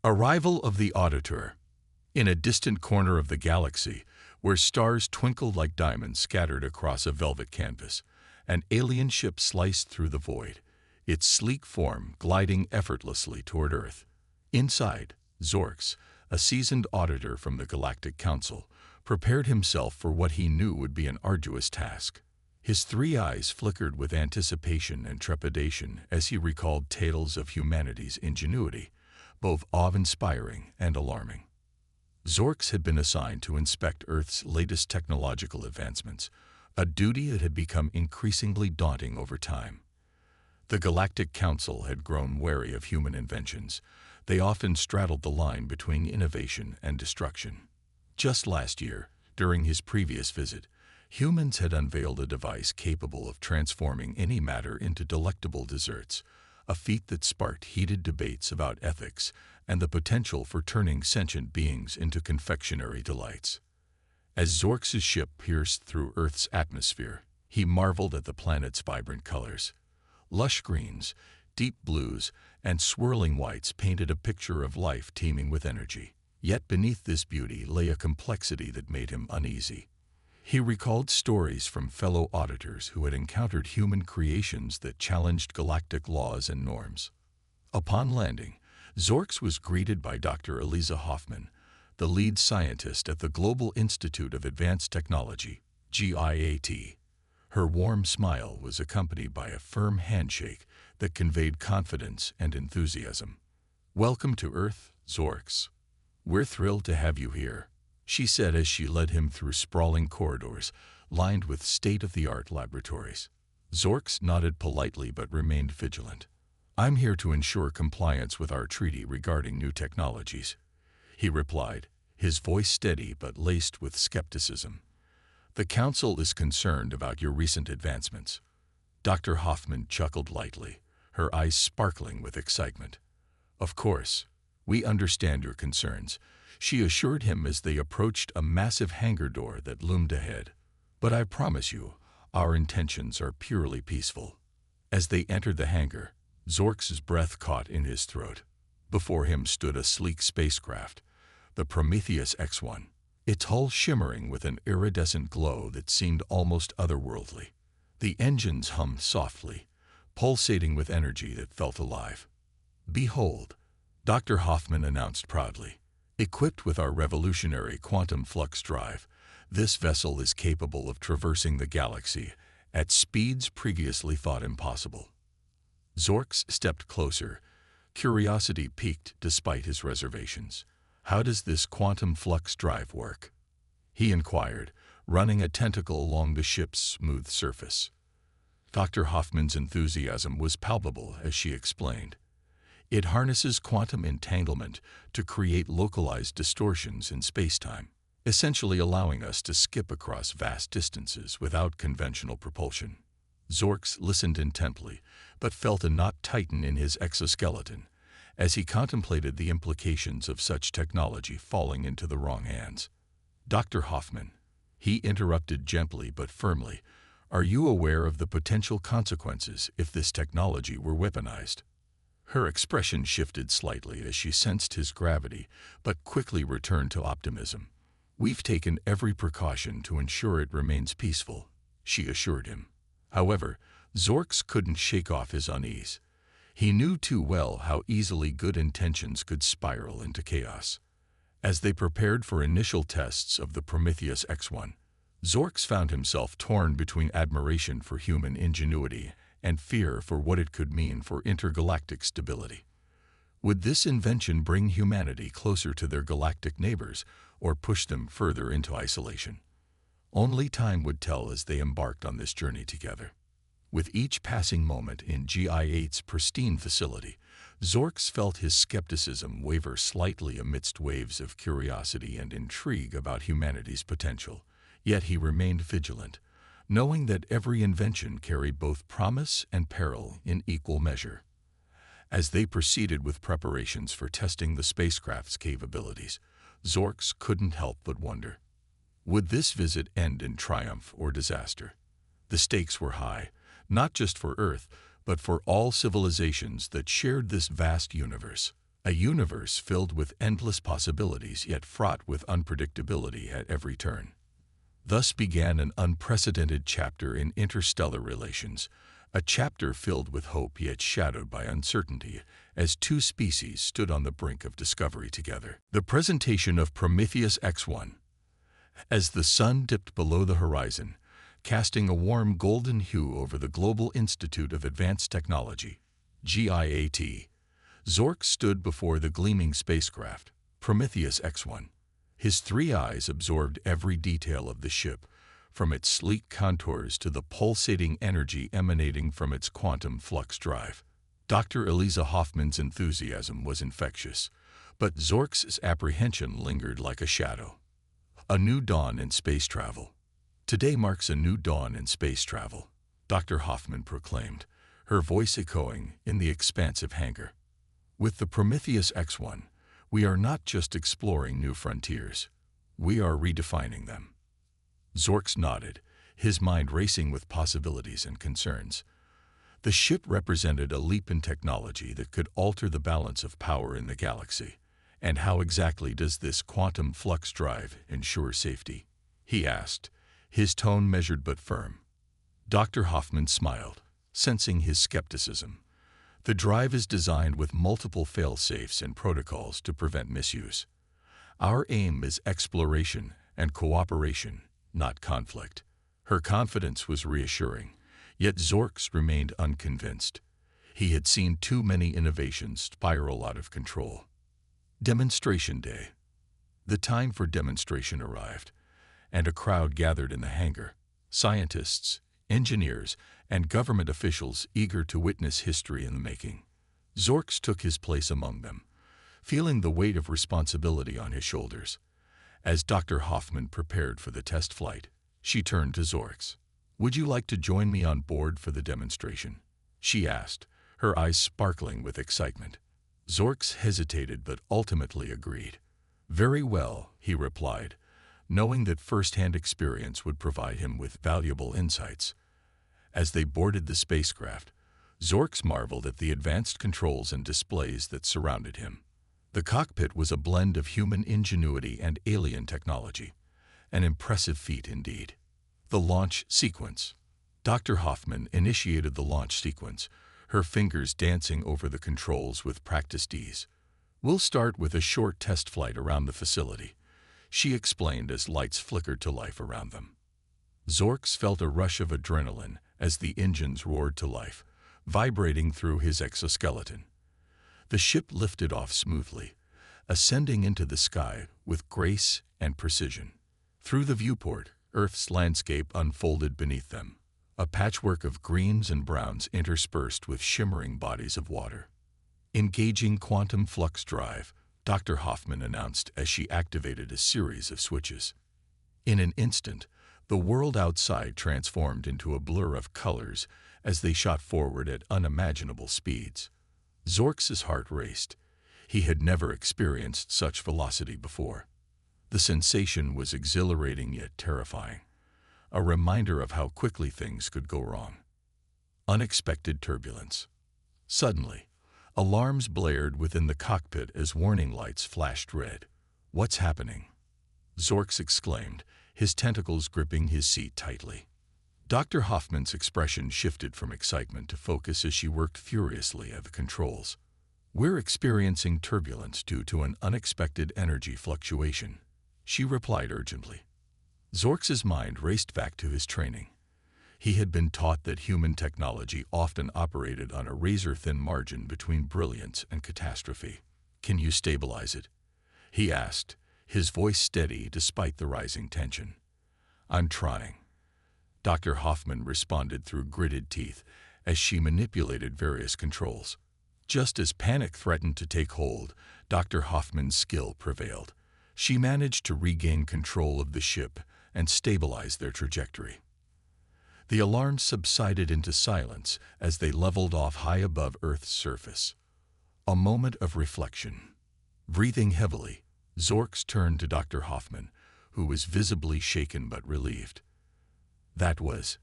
Arrival of the Auditor. In a distant corner of the galaxy, where stars twinkled like diamonds scattered across a velvet canvas, an alien ship sliced through the void, its sleek form gliding effortlessly toward Earth. Inside, Zorx, a seasoned auditor from the Galactic Council, prepared himself for what he knew would be an arduous task. His three eyes flickered with anticipation and trepidation as he recalled tales of humanity's ingenuity, both awe-inspiring and alarming. Zorx had been assigned to inspect Earth's latest technological advancements, a duty that had become increasingly daunting over time. The Galactic Council had grown wary of human inventions. They often straddled the line between innovation and destruction. Just last year, during his previous visit, humans had unveiled a device capable of transforming any matter into delectable desserts, a feat that sparked heated debates about ethics and the potential for turning sentient beings into confectionery delights. As Zorx's ship pierced through Earth's atmosphere, he marveled at the planet's vibrant colors. Lush greens, deep blues, and swirling whites painted a picture of life teeming with energy. Yet beneath this beauty lay a complexity that made him uneasy. He recalled stories from fellow auditors who had encountered human creations that challenged galactic laws and norms. Upon landing, Zorx was greeted by Dr. Eliza Hoffman, the lead scientist at the Global Institute of Advanced Technology, GIAT. Her warm smile was accompanied by a firm handshake that conveyed confidence and enthusiasm. "Welcome to Earth, Zorx. We're thrilled to have you here," she said as she led him through sprawling corridors lined with state-of-the-art laboratories. Zorx nodded politely but remained vigilant. "I'm here to ensure compliance with our treaty regarding new technologies," he replied, his voice steady but laced with skepticism. "The Council is concerned about your recent advancements." Dr. Hoffman chuckled lightly, her eyes sparkling with excitement. "Of course, we understand your concerns," she assured him as they approached a massive hangar door that loomed ahead. "But I promise you, our intentions are purely peaceful." As they entered the hangar, Zorx's breath caught in his throat. Before him stood a sleek spacecraft, the Prometheus X-1, its hull shimmering with an iridescent glow that seemed almost otherworldly. The engines hummed softly, pulsating with energy that felt alive. "Behold," Dr. Hoffman announced proudly, "equipped with our revolutionary quantum flux drive, this vessel is capable of traversing the galaxy at speeds previously thought impossible." Zorx stepped closer, curiosity piqued despite his reservations. "How does this quantum flux drive work?" he inquired, running a tentacle along the ship's smooth surface. Dr. Hoffman's enthusiasm was palpable as she explained. "It harnesses quantum entanglement to create localized distortions in spacetime, essentially allowing us to skip across vast distances without conventional propulsion." Zorx listened intently, but felt a knot tighten in his exoskeleton as he contemplated the implications of such technology falling into the wrong hands. "Dr. Hoffman," he interrupted gently but firmly, "are you aware of the potential consequences if this technology were weaponized?" Her expression shifted slightly as she sensed his gravity, but quickly returned to optimism. "We've taken every precaution to ensure it remains peaceful," she assured him. However, Zorx couldn't shake off his unease. He knew too well how easily good intentions could spiral into chaos. As they prepared for initial tests of the Prometheus X-1, Zorx found himself torn between admiration for human ingenuity and fear for what it could mean for intergalactic stability. Would this invention bring humanity closer to their galactic neighbors or push them further into isolation? Only time would tell as they embarked on this journey together. With each passing moment in GI8's pristine facility, Zorx felt his skepticism waver slightly amidst waves of curiosity and intrigue about humanity's potential. Yet he remained vigilant, knowing that every invention carried both promise and peril in equal measure. As they proceeded with preparations for testing the spacecraft's capabilities, Zorx couldn't help but wonder. Would this visit end in triumph or disaster? The stakes were high, not just for Earth, but for all civilizations that shared this vast universe. A universe filled with endless possibilities yet fraught with unpredictability at every turn. Thus began an unprecedented chapter in interstellar relations, a chapter filled with hope yet shadowed by uncertainty as two species stood on the brink of discovery together. The presentation of Prometheus X1. As the sun dipped below the horizon, casting a warm golden hue over the Global Institute of Advanced Technology, GIAT, Zork stood before the gleaming spacecraft, Prometheus X1. His three eyes absorbed every detail of the ship, from its sleek contours to the pulsating energy emanating from its quantum flux drive. Dr. Eliza Hoffman's enthusiasm was infectious, but Zork's apprehension lingered like a shadow. A new dawn in space travel. Today marks a new dawn in space travel, Dr. Hoffman proclaimed, her voice echoing in the expansive hangar. With the Prometheus X1, we are not just exploring new frontiers, we are redefining them. Zork nodded, his mind racing with possibilities and concerns. The ship represented a leap in technology that could alter the balance of power in the galaxy. And how exactly does this quantum flux drive ensure safety? He asked, his tone measured but firm. Dr. Hoffman smiled, sensing his skepticism. The drive is designed with multiple fail-safes and protocols to prevent misuse. Our aim is exploration and cooperation, not conflict. Her confidence was reassuring, yet Zork remained unconvinced. He had seen too many innovations spiral out of control. Demonstration Day. The time for demonstration arrived, and a crowd gathered in the hangar. Scientists, engineers, and government officials eager to witness history in the making. Zork took his place among them, feeling the weight of responsibility on his shoulders. As Dr. Hoffman prepared for the test flight, she turned to Zork. "Would you like to join me on board for the demonstration?" she asked, her eyes sparkling with excitement. Zork hesitated but ultimately agreed. "Very well," he replied, knowing that first-hand experience would provide him with valuable insights. As they boarded the spacecraft, Zork marveled at the advanced controls and displays that surrounded him. The cockpit was a blend of human ingenuity and alien technology, an impressive feat indeed. The launch sequence. Dr. Hoffman initiated the launch sequence, her fingers dancing over the controls with practiced ease. "We'll start with a short test flight around the facility," she explained as lights flickered to life around them. Zork felt a rush of adrenaline as the engines roared to life, vibrating through his exoskeleton. The ship lifted off smoothly, ascending into the sky with grace and precision. Through the viewport, Earth's landscape unfolded beneath them, a patchwork of greens and browns interspersed with shimmering bodies of water. "Engaging quantum flux drive," Dr. Hoffman announced as she activated a series of switches. In an instant, the world outside transformed into a blur of colors as they shot forward at unimaginable speeds. Zork's heart raced. He had never experienced such velocity before. The sensation was exhilarating yet terrifying, a reminder of how quickly things could go wrong. Unexpected turbulence. Suddenly, alarms blared within the cockpit as warning lights flashed red. "What's happening?" Zork exclaimed, his tentacles gripping his seat tightly. Dr. Hoffman's expression shifted from excitement to focus as she worked furiously at the controls. "We're experiencing turbulence due to an unexpected energy fluctuation," she replied urgently. Zork's mind raced back to his training. He had been taught that human technology often operated on a razor-thin margin between brilliance and catastrophe. "Can you stabilize it?" he asked, his voice steady despite the rising tension. "I'm trying," Dr. Hoffman responded through gritted teeth as she manipulated various controls. Just as panic threatened to take hold, Dr. Hoffman's skill prevailed. She managed to regain control of the ship and stabilize their trajectory. The alarms subsided into silence as they leveled off high above Earth's surface. A moment of reflection. Breathing heavily, Zork turned to Dr. Hoffman, who was visibly shaken but relieved. "That was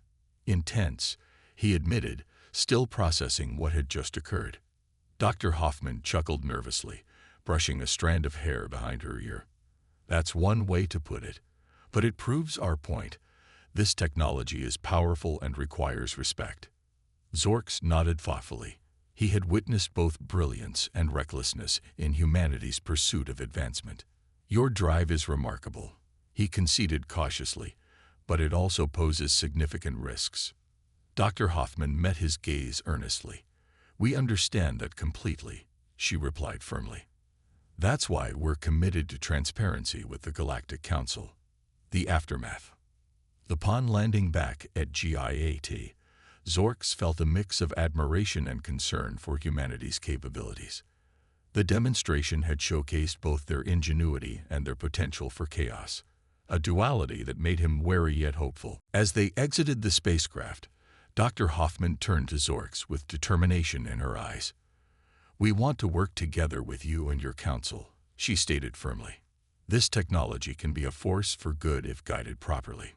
intense," he admitted, still processing what had just occurred. Dr. Hoffman chuckled nervously, brushing a strand of hair behind her ear. "That's one way to put it, but it proves our point. This technology is powerful and requires respect." Zorx nodded thoughtfully. He had witnessed both brilliance and recklessness in humanity's pursuit of advancement. "Your drive is remarkable," he conceded cautiously, "but it also poses significant risks." Dr. Hoffman met his gaze earnestly. "We understand that completely," she replied firmly. "That's why we're committed to transparency with the Galactic Council." The aftermath. Upon landing back at GIAT, Zorx felt a mix of admiration and concern for humanity's capabilities. The demonstration had showcased both their ingenuity and their potential for chaos, a duality that made him wary yet hopeful. As they exited the spacecraft, Dr. Hoffman turned to Zorx with determination in her eyes. "We want to work together with you and your council," she stated firmly. "This technology can be a force for good if guided properly."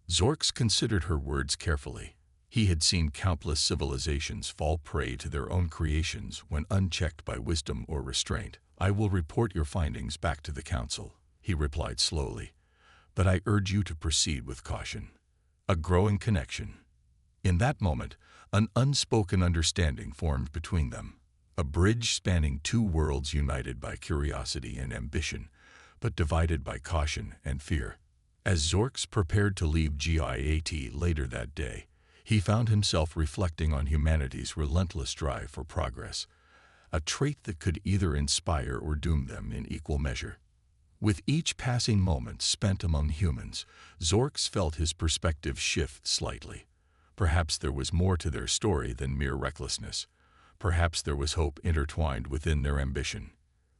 Zorx considered her words carefully. He had seen countless civilizations fall prey to their own creations when unchecked by wisdom or restraint. "I will report your findings back to the council," he replied slowly, "but I urge you to proceed with caution." A growing connection. In that moment, an unspoken understanding formed between them, a bridge spanning two worlds united by curiosity and ambition, but divided by caution and fear. As Zorx prepared to leave GIAT later that day, he found himself reflecting on humanity's relentless drive for progress, a trait that could either inspire or doom them in equal measure. With each passing moment spent among humans, Zorx felt his perspective shift slightly. Perhaps there was more to their story than mere recklessness. Perhaps there was hope intertwined within their ambition.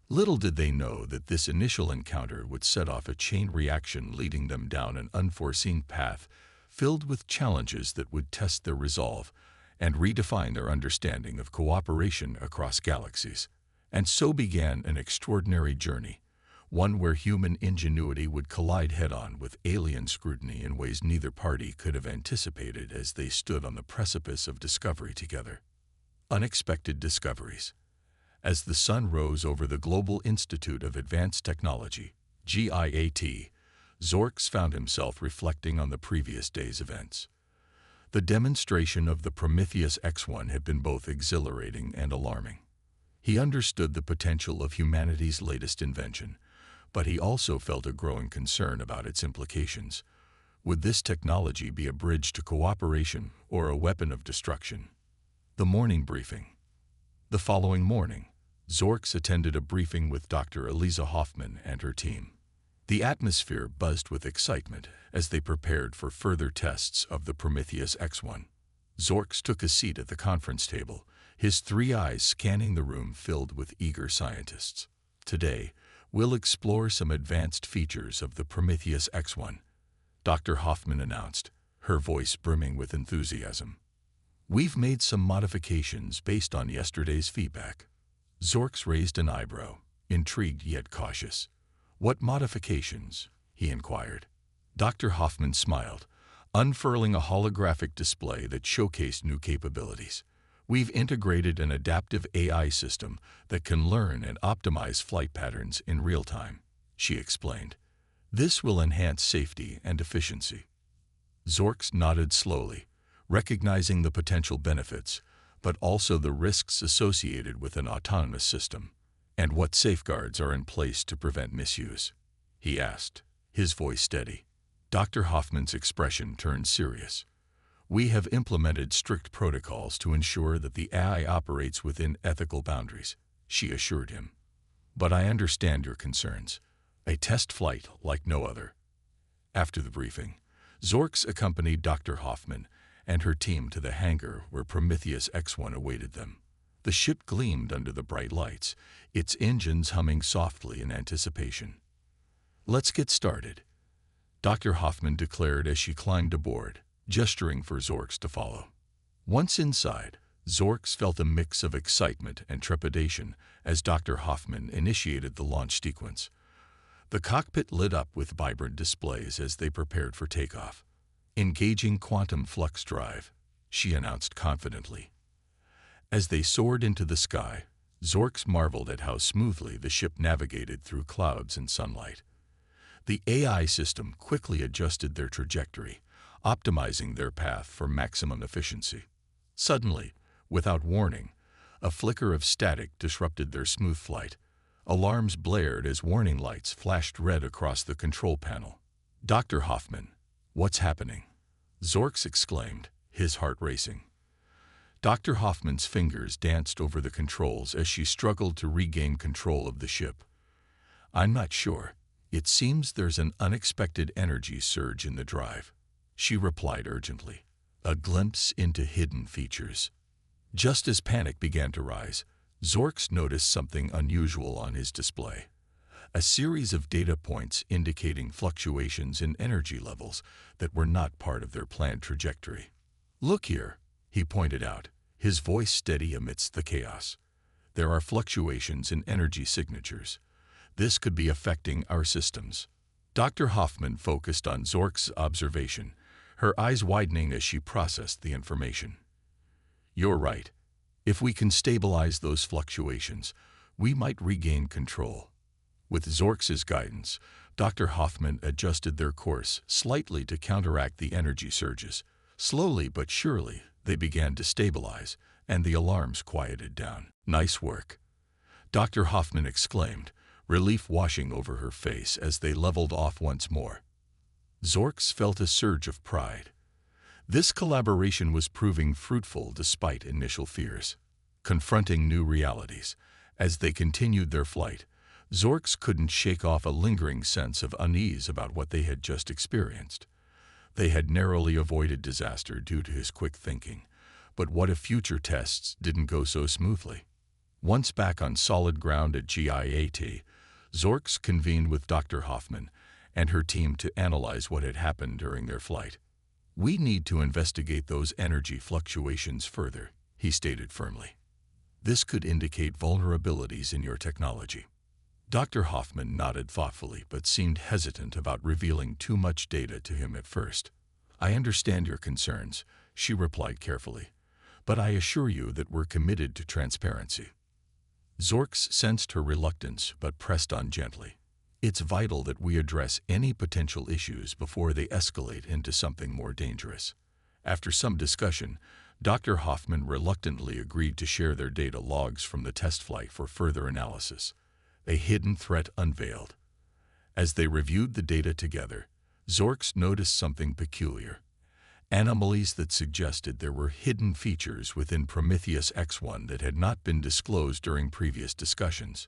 Little did they know that this initial encounter would set off a chain reaction leading them down an unforeseen path filled with challenges that would test their resolve and redefine their understanding of cooperation across galaxies. And so began an extraordinary journey, one where human ingenuity would collide head-on with alien scrutiny in ways neither party could have anticipated as they stood on the precipice of discovery together. Unexpected discoveries. As the sun rose over the Global Institute of Advanced Technology, GIAT, Zorx found himself reflecting on the previous day's events. The demonstration of the Prometheus X1 had been both exhilarating and alarming. He understood the potential of humanity's latest invention, but he also felt a growing concern about its implications. Would this technology be a bridge to cooperation or a weapon of destruction? The morning briefing. The following morning, Zorx attended a briefing with Dr. Eliza Hoffman and her team. The atmosphere buzzed with excitement as they prepared for further tests of the Prometheus X1. Zorx took a seat at the conference table, his three eyes scanning the room filled with eager scientists. "Today, we'll explore some advanced features of the Prometheus X1," Dr. Hoffman announced, her voice brimming with enthusiasm. "We've made some modifications based on yesterday's feedback." Zorx raised an eyebrow, intrigued yet cautious. "What modifications?" he inquired. Dr. Hoffman smiled, unfurling a holographic display that showcased new capabilities. "We've integrated an adaptive AI system that can learn and optimize flight patterns in real time," she explained. "This will enhance safety and efficiency." Zorx nodded slowly, recognizing the potential benefits, but also the risks associated with an autonomous system. "And what safeguards are in place to prevent misuse?" he asked, his voice steady. Dr. Hoffman's expression turned serious. "We have implemented strict protocols to ensure that the AI operates within ethical boundaries," she assured him. "But I understand your concerns. A test flight like no other." After the briefing, Zorx accompanied Dr. Hoffman and her team to the hangar where Prometheus X1 awaited them. The ship gleamed under the bright lights, its engines humming softly in anticipation. "Let's get started," Dr. Hoffman declared as she climbed aboard, gesturing for Zorx to follow. Once inside, Zorx felt a mix of excitement and trepidation as Dr. Hoffman initiated the launch sequence. The cockpit lit up with vibrant displays as they prepared for takeoff. "Engaging quantum flux drive," she announced confidently. As they soared into the sky, Zorks marveled at how smoothly the ship navigated through clouds and sunlight. The AI system quickly adjusted their trajectory, optimizing their path for maximum efficiency. Suddenly, without warning, a flicker of static disrupted their smooth flight. Alarms blared as warning lights flashed red across the control panel. "Dr. Hoffman, what's happening?" Zorks exclaimed, his heart racing. Dr. Hoffman's fingers danced over the controls as she struggled to regain control of the ship. "I'm not sure. It seems there's an unexpected energy surge in the drive," she replied urgently, a glimpse into hidden features. Just as panic began to rise, Zorks noticed something unusual on his display. A series of data points indicating fluctuations in energy levels that were not part of their planned trajectory. "Look here," he pointed out, his voice steady amidst the chaos. "There are fluctuations in energy signatures. This could be affecting our systems." Dr. Hoffman focused on Zork's observation, her eyes widening as she processed the information. "You're right. If we can stabilize those fluctuations, we might regain control." With Zorks' guidance, Dr. Hoffman adjusted their course slightly to counteract the energy surges. Slowly but surely, they began to stabilize, and the alarms quieted down. "Nice work," Dr. Hoffman exclaimed, relief washing over her face as they leveled off once more. Zorks felt a surge of pride. This collaboration was proving fruitful despite initial fears. Confronting new realities, as they continued their flight, Zorks couldn't shake off a lingering sense of unease about what they had just experienced. They had narrowly avoided disaster due to his quick thinking, but what if future tests didn't go so smoothly? Once back on solid ground at GIAT, Zorks convened with Dr. Hoffman and her team to analyze what had happened during their flight. "We need to investigate those energy fluctuations further," he stated firmly. "This could indicate vulnerabilities in your technology." Dr. Hoffman nodded thoughtfully but seemed hesitant about revealing too much data to him at first. "I understand your concerns," she replied carefully, "but I assure you that we're committed to transparency." Zorks sensed her reluctance but pressed on gently. "It's vital that we address any potential issues before they escalate into something more dangerous." After some discussion, Dr. Hoffman reluctantly agreed to share their data logs from the test flight for further analysis. A hidden threat unveiled. As they reviewed the data together, Zorks noticed something peculiar. Anomalies that suggested there were hidden features within Prometheus X1 that had not been disclosed during previous discussions.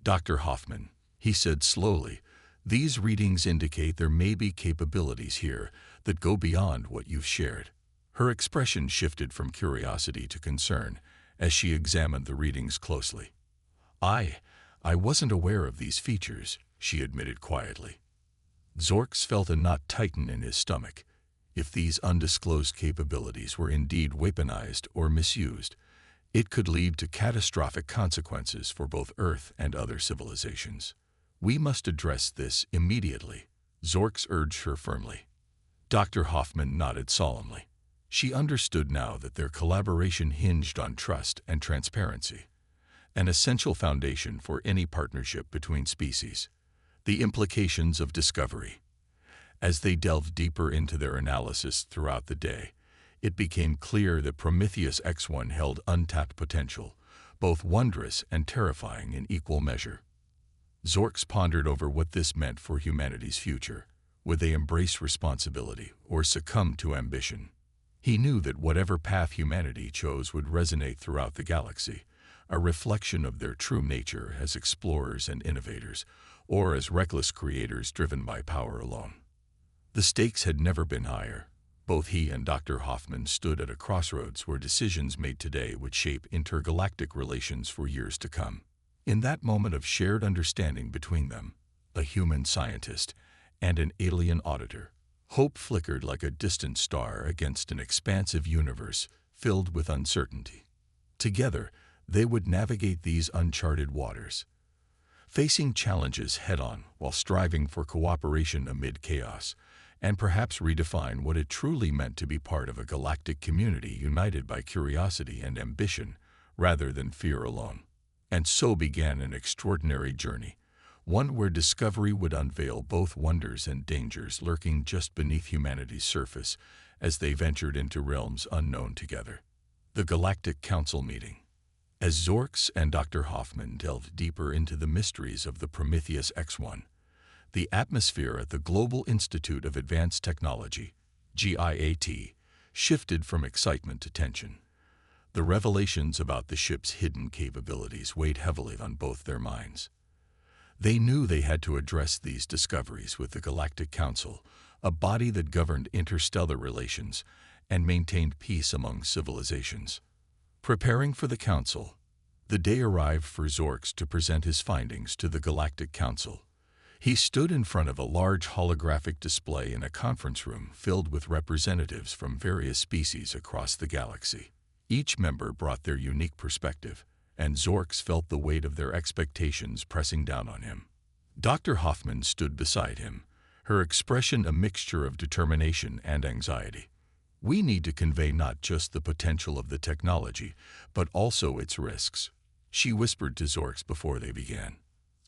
"Dr. Hoffman," he said slowly, "these readings indicate there may be capabilities here that go beyond what you've shared." Her expression shifted from curiosity to concern as she examined the readings closely. I wasn't aware of these features," she admitted quietly. Zorks felt a knot tighten in his stomach. If these undisclosed capabilities were indeed weaponized or misused, it could lead to catastrophic consequences for both Earth and other civilizations. "We must address this immediately," Zorks urged her firmly. Dr. Hoffman nodded solemnly. She understood now that their collaboration hinged on trust and transparency, an essential foundation for any partnership between species. The implications of discovery. As they delved deeper into their analysis throughout the day, it became clear that Prometheus X1 held untapped potential, both wondrous and terrifying in equal measure. Zorks pondered over what this meant for humanity's future. Would they embrace responsibility or succumb to ambition? He knew that whatever path humanity chose would resonate throughout the galaxy, a reflection of their true nature as explorers and innovators, or as reckless creators driven by power alone. The stakes had never been higher. Both he and Dr. Hoffman stood at a crossroads where decisions made today would shape intergalactic relations for years to come. In that moment of shared understanding between them, a human scientist and an alien auditor, hope flickered like a distant star against an expansive universe filled with uncertainty. Together, they would navigate these uncharted waters, facing challenges head-on while striving for cooperation amid chaos, and perhaps redefine what it truly meant to be part of a galactic community united by curiosity and ambition rather than fear alone. And so began an extraordinary journey, one where discovery would unveil both wonders and dangers lurking just beneath humanity's surface as they ventured into realms unknown together. The Galactic Council meeting. As Zorks and Dr. Hoffman delved deeper into the mysteries of the Prometheus X1, the atmosphere at the Global Institute of Advanced Technology, GIAT, shifted from excitement to tension. The revelations about the ship's hidden capabilities weighed heavily on both their minds. They knew they had to address these discoveries with the Galactic Council, a body that governed interstellar relations and maintained peace among civilizations. Preparing for the Council, the day arrived for Zorks to present his findings to the Galactic Council. He stood in front of a large holographic display in a conference room filled with representatives from various species across the galaxy. Each member brought their unique perspective, and Zorks felt the weight of their expectations pressing down on him. Dr. Hoffman stood beside him, her expression a mixture of determination and anxiety. We need to convey not just the potential of the technology, but also its risks, she whispered to Zorks before they began.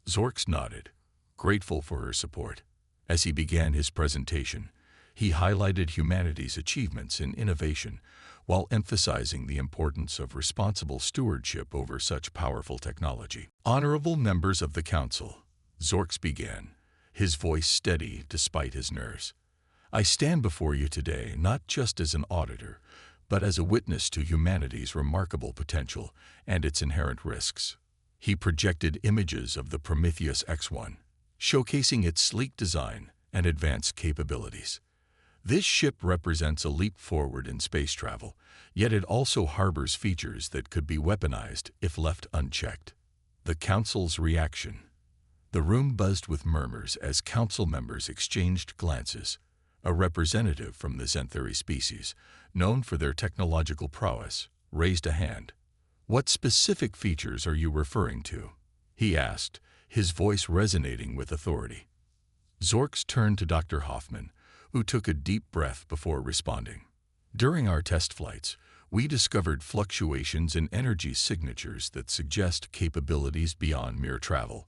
Zorks nodded, grateful for her support. As he began his presentation, he highlighted humanity's achievements in innovation while emphasizing the importance of responsible stewardship over such powerful technology. Honorable members of the Council, Zorks began, his voice steady despite his nerves. I stand before you today not just as an auditor, but as a witness to humanity's remarkable potential and its inherent risks. He projected images of the Prometheus X1, showcasing its sleek design and advanced capabilities. This ship represents a leap forward in space travel, yet it also harbors features that could be weaponized if left unchecked. The Council's reaction. The room buzzed with murmurs as Council members exchanged glances. A representative from the Xanthari species, known for their technological prowess, raised a hand. What specific features are you referring to? He asked, his voice resonating with authority. Zorks turned to Dr. Hoffman, who took a deep breath before responding. During our test flights, we discovered fluctuations in energy signatures that suggest capabilities beyond mere travel,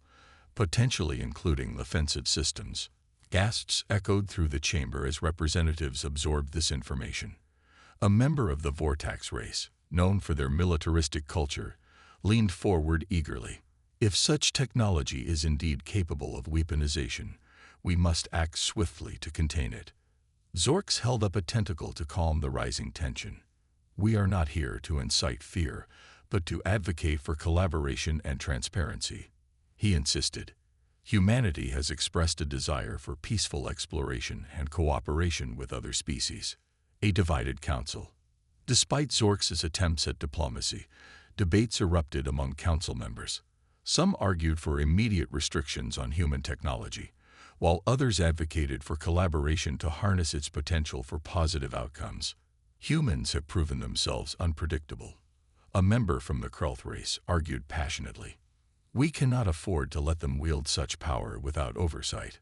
potentially including offensive systems. Gasps echoed through the chamber as representatives absorbed this information. A member of the Vortax race, known for their militaristic culture, leaned forward eagerly. If such technology is indeed capable of weaponization, we must act swiftly to contain it. Zorks held up a tentacle to calm the rising tension. We are not here to incite fear, but to advocate for collaboration and transparency. He insisted. Humanity has expressed a desire for peaceful exploration and cooperation with other species. A divided council. Despite Zorks' attempts at diplomacy, debates erupted among council members. Some argued for immediate restrictions on human technology, while others advocated for collaboration to harness its potential for positive outcomes. Humans have proven themselves unpredictable. A member from the Krelth race argued passionately. We cannot afford to let them wield such power without oversight.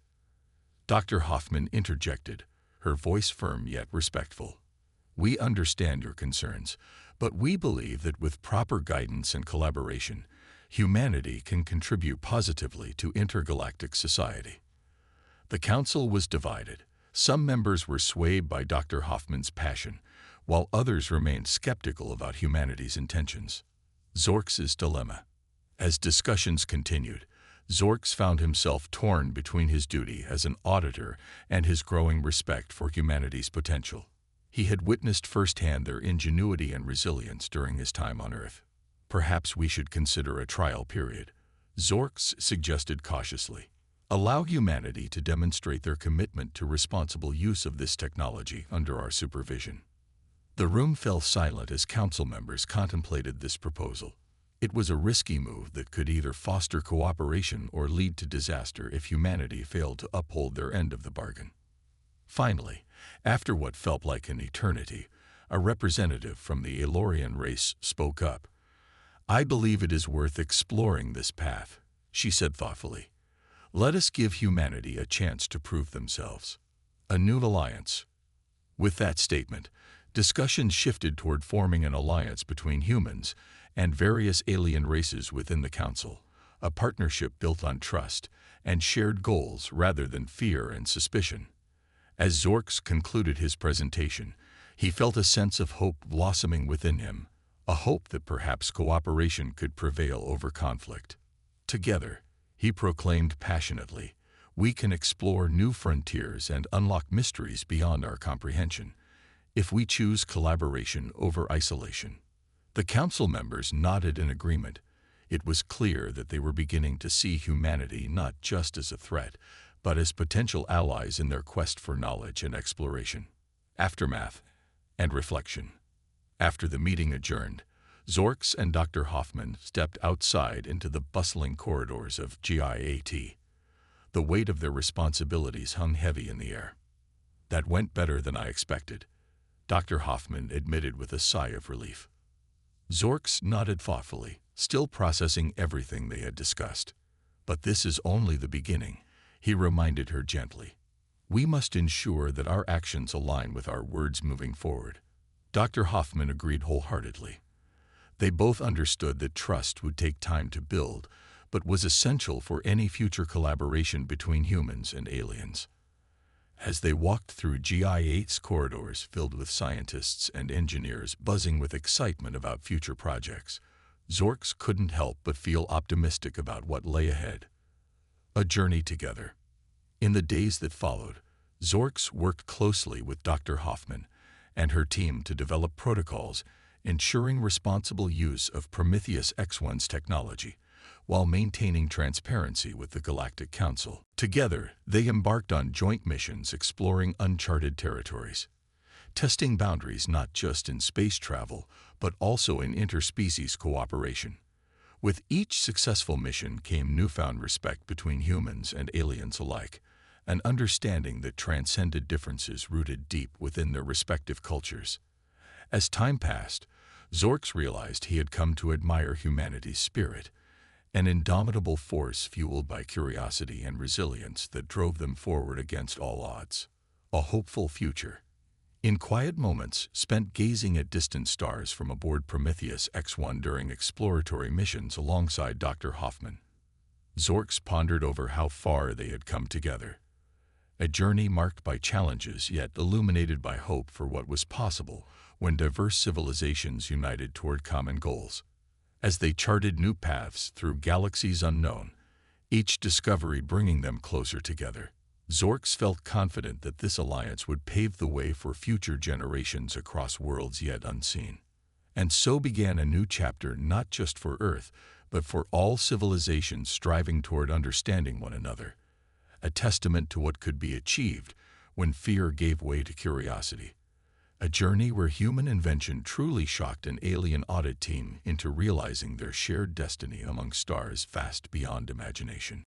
Dr. Hoffman interjected, her voice firm yet respectful. We understand your concerns, but we believe that with proper guidance and collaboration, humanity can contribute positively to intergalactic society. The council was divided. Some members were swayed by Dr. Hoffman's passion, while others remained skeptical about humanity's intentions. Zorks' dilemma. As discussions continued, Zorks found himself torn between his duty as an auditor and his growing respect for humanity's potential. He had witnessed firsthand their ingenuity and resilience during his time on Earth. Perhaps we should consider a trial period, Zorks suggested cautiously. Allow humanity to demonstrate their commitment to responsible use of this technology under our supervision. The room fell silent as council members contemplated this proposal. It was a risky move that could either foster cooperation or lead to disaster if humanity failed to uphold their end of the bargain. Finally, after what felt like an eternity, a representative from the Elorian race spoke up. I believe it is worth exploring this path, she said thoughtfully. Let us give humanity a chance to prove themselves. A new alliance. With that statement, discussions shifted toward forming an alliance between humans and various alien races within the Council, a partnership built on trust and shared goals rather than fear and suspicion. As Zorx concluded his presentation, he felt a sense of hope blossoming within him, a hope that perhaps cooperation could prevail over conflict. Together, he proclaimed passionately, we can explore new frontiers and unlock mysteries beyond our comprehension, if we choose collaboration over isolation. The council members nodded in agreement. It was clear that they were beginning to see humanity not just as a threat, but as potential allies in their quest for knowledge and exploration. Aftermath and reflection. After the meeting adjourned, Zorx and Dr. Hoffman stepped outside into the bustling corridors of GIAT. The weight of their responsibilities hung heavy in the air. That went better than I expected, Dr. Hoffman admitted with a sigh of relief. Zorx nodded thoughtfully, still processing everything they had discussed. But this is only the beginning, he reminded her gently. We must ensure that our actions align with our words moving forward. Dr. Hoffman agreed wholeheartedly. They both understood that trust would take time to build, but was essential for any future collaboration between humans and aliens. As they walked through GI-8's corridors filled with scientists and engineers buzzing with excitement about future projects, Zorx couldn't help but feel optimistic about what lay ahead. A journey together. In the days that followed, Zorx worked closely with Dr. Hoffman and her team to develop protocols ensuring responsible use of Prometheus X1's technology, while maintaining transparency with the Galactic Council. Together, they embarked on joint missions exploring uncharted territories, testing boundaries not just in space travel, but also in interspecies cooperation. With each successful mission came newfound respect between humans and aliens alike, an understanding that transcended differences rooted deep within their respective cultures. As time passed, Zorx realized he had come to admire humanity's spirit, an indomitable force fueled by curiosity and resilience that drove them forward against all odds. A hopeful future. In quiet moments spent gazing at distant stars from aboard Prometheus X1 during exploratory missions alongside Dr. Hoffman, Zorx pondered over how far they had come together. A journey marked by challenges yet illuminated by hope for what was possible when diverse civilizations united toward common goals. As they charted new paths through galaxies unknown, each discovery bringing them closer together, Zorx felt confident that this alliance would pave the way for future generations across worlds yet unseen. And so began a new chapter not just for Earth, but for all civilizations striving toward understanding one another, a testament to what could be achieved when fear gave way to curiosity. A journey where human invention truly shocked an alien audit team into realizing their shared destiny among stars vast beyond imagination.